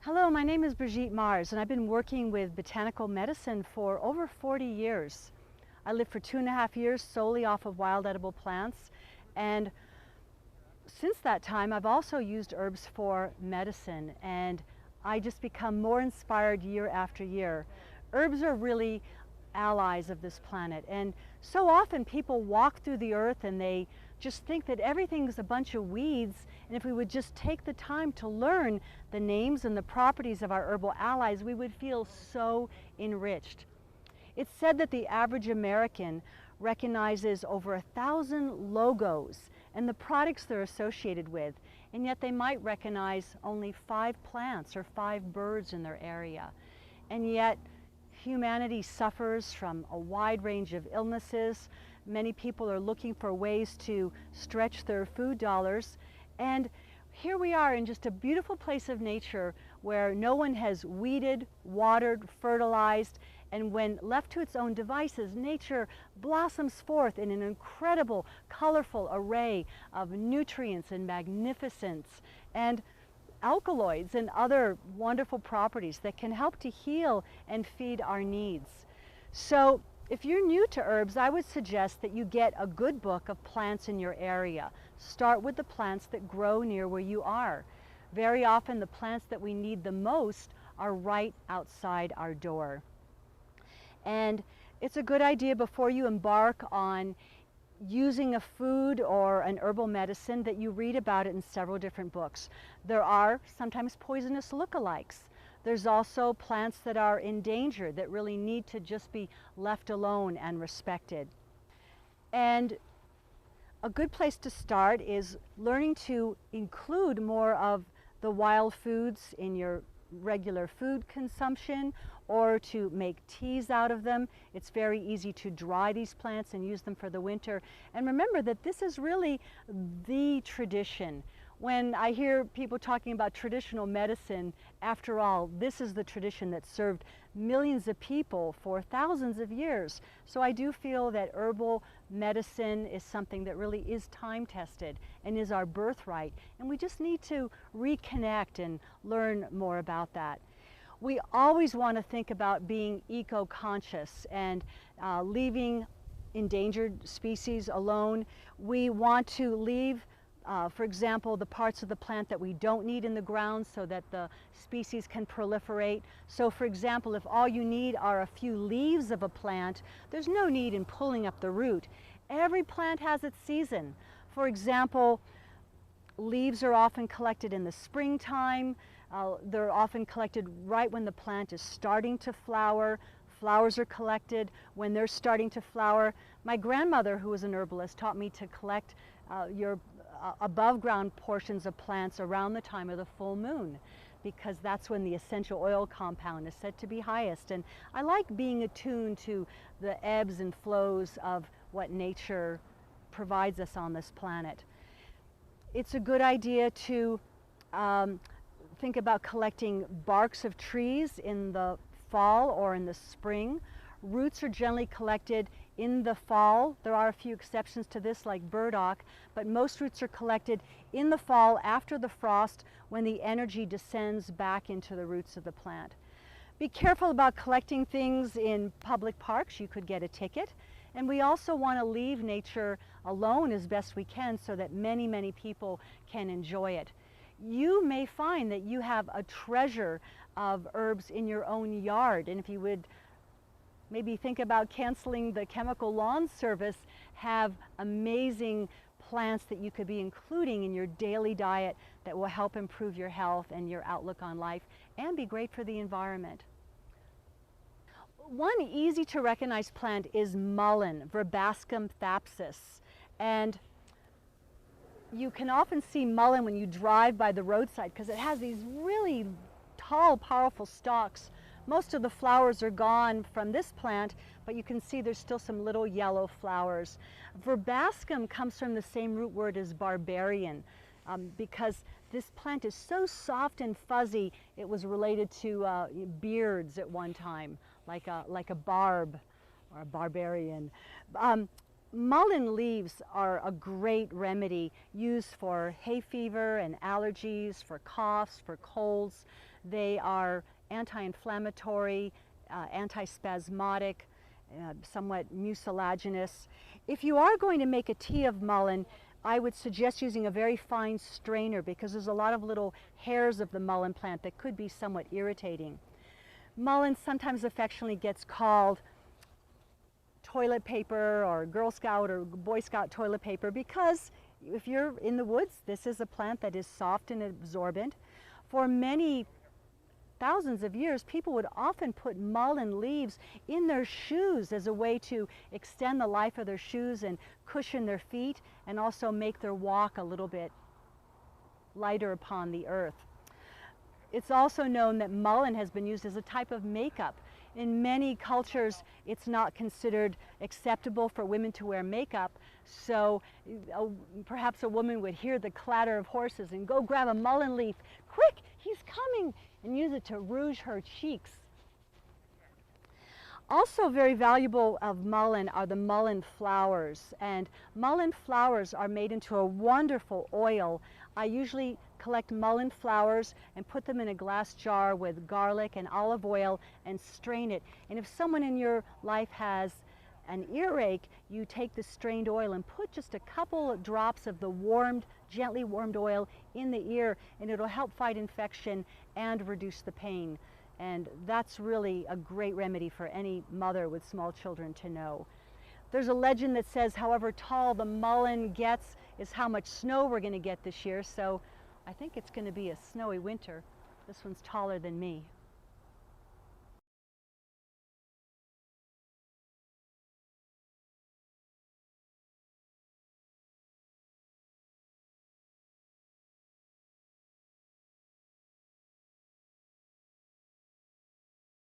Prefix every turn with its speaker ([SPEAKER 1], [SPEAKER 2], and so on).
[SPEAKER 1] Hello, my name is Brigitte Mars, and I've been working with botanical medicine for over 40 years. I lived for 2.5 years solely off of wild edible plants, and since that time I've also used herbs for medicine, and I just become more inspired year after year. Herbs are really allies of this planet, and so often people walk through the earth and they just think that everything's a bunch of weeds, and if we would just take the time to learn the names and the properties of our herbal allies, we would feel so enriched. It's said that the average American recognizes over 1,000 logos and the products they're associated with, and yet they might recognize only 5 plants or 5 birds in their area. And yet humanity suffers from a wide range of illnesses. Many people are looking for ways to stretch their food dollars, and here we are in just a beautiful place of nature where no one has weeded, watered, fertilized, and when left to its own devices, nature blossoms forth in an incredible, colorful array of nutrients and magnificence and alkaloids and other wonderful properties that can help to heal and feed our needs. So if you're new to herbs, I would suggest that you get a good book of plants in your area. Start with the plants that grow near where you are. Very often the plants that we need the most are right outside our door. And it's a good idea before you embark on using a food or an herbal medicine that you read about it in several different books. There are sometimes poisonous lookalikes. There's also plants that are endangered that really need to just be left alone and respected. And a good place to start is learning to include more of the wild foods in your regular food consumption, or to make teas out of them. It's very easy to dry these plants and use them for the winter. And remember that this is really the tradition. When I hear people talking about traditional medicine, after all, this is the tradition that served millions of people for thousands of years. So I do feel that herbal medicine is something that really is time tested and is our birthright. And we just need to reconnect and learn more about that. We always want to think about being eco-conscious and leaving endangered species alone. We want to leave for example, the parts of the plant that we don't need in the ground so that the species can proliferate. So for example, if all you need are a few leaves of a plant, there's no need in pulling up the root. Every plant has its season. For example, leaves are often collected in the springtime. They're often collected right when the plant is starting to flower. Flowers are collected when they're starting to flower. My grandmother, who was an herbalist, taught me to collect your above ground portions of plants around the time of the full moon, because that's when the essential oil compound is said to be highest. And I like being attuned to the ebbs and flows of what nature provides us on this planet. It's a good idea to think about collecting barks of trees in the fall or in the spring. Roots are generally collected in the fall. There are a few exceptions to this, like burdock, but most roots are collected in the fall after the frost, when the energy descends back into the roots of the plant. Be careful about collecting things in public parks. You could get a ticket. And we also want to leave nature alone as best we can so that many, many people can enjoy it. You may find that you have a treasure of herbs in your own yard, and if you would maybe think about canceling the chemical lawn service, have amazing plants that you could be including in your daily diet that will help improve your health and your outlook on life and be great for the environment. One easy to recognize plant is mullein, Verbascum thapsus. And you can often see mullein when you drive by the roadside because it has these really tall, powerful stalks. Most of the flowers are gone from this plant, but you can see there's still some little yellow flowers. Verbascum comes from the same root word as barbarian, because this plant is so soft and fuzzy, it was related to beards at one time, like a barb or a barbarian. Mullein leaves are a great remedy used for hay fever and allergies, for coughs, for colds. They are anti-inflammatory, antispasmodic, somewhat mucilaginous. If you are going to make a tea of mullein, I would suggest using a very fine strainer because there's a lot of little hairs of the mullein plant that could be somewhat irritating. Mullein sometimes affectionately gets called toilet paper or Girl Scout or Boy Scout toilet paper because if you're in the woods, this is a plant that is soft and absorbent. For many thousands of years, people would often put mullein leaves in their shoes as a way to extend the life of their shoes and cushion their feet and also make their walk a little bit lighter upon the earth. It's also known that mullein has been used as a type of makeup. In many cultures, it's not considered acceptable for women to wear makeup, so perhaps a woman would hear the clatter of horses and go grab a mullein leaf. Quick, he's coming! And use it to rouge her cheeks. Also very valuable of mullein are the mullein flowers, and mullein flowers are made into a wonderful oil. I usually collect mullein flowers and put them in a glass jar with garlic and olive oil and strain it. And if someone in your life has an earache, you take the strained oil and put just a couple of drops of the warmed, gently warmed oil in the ear, and it'll help fight infection and reduce the pain. And that's really a great remedy for any mother with small children to know. There's a legend that says however tall the mullein gets is how much snow we're going to get this year, so I think it's going to be a snowy winter. This one's taller than me.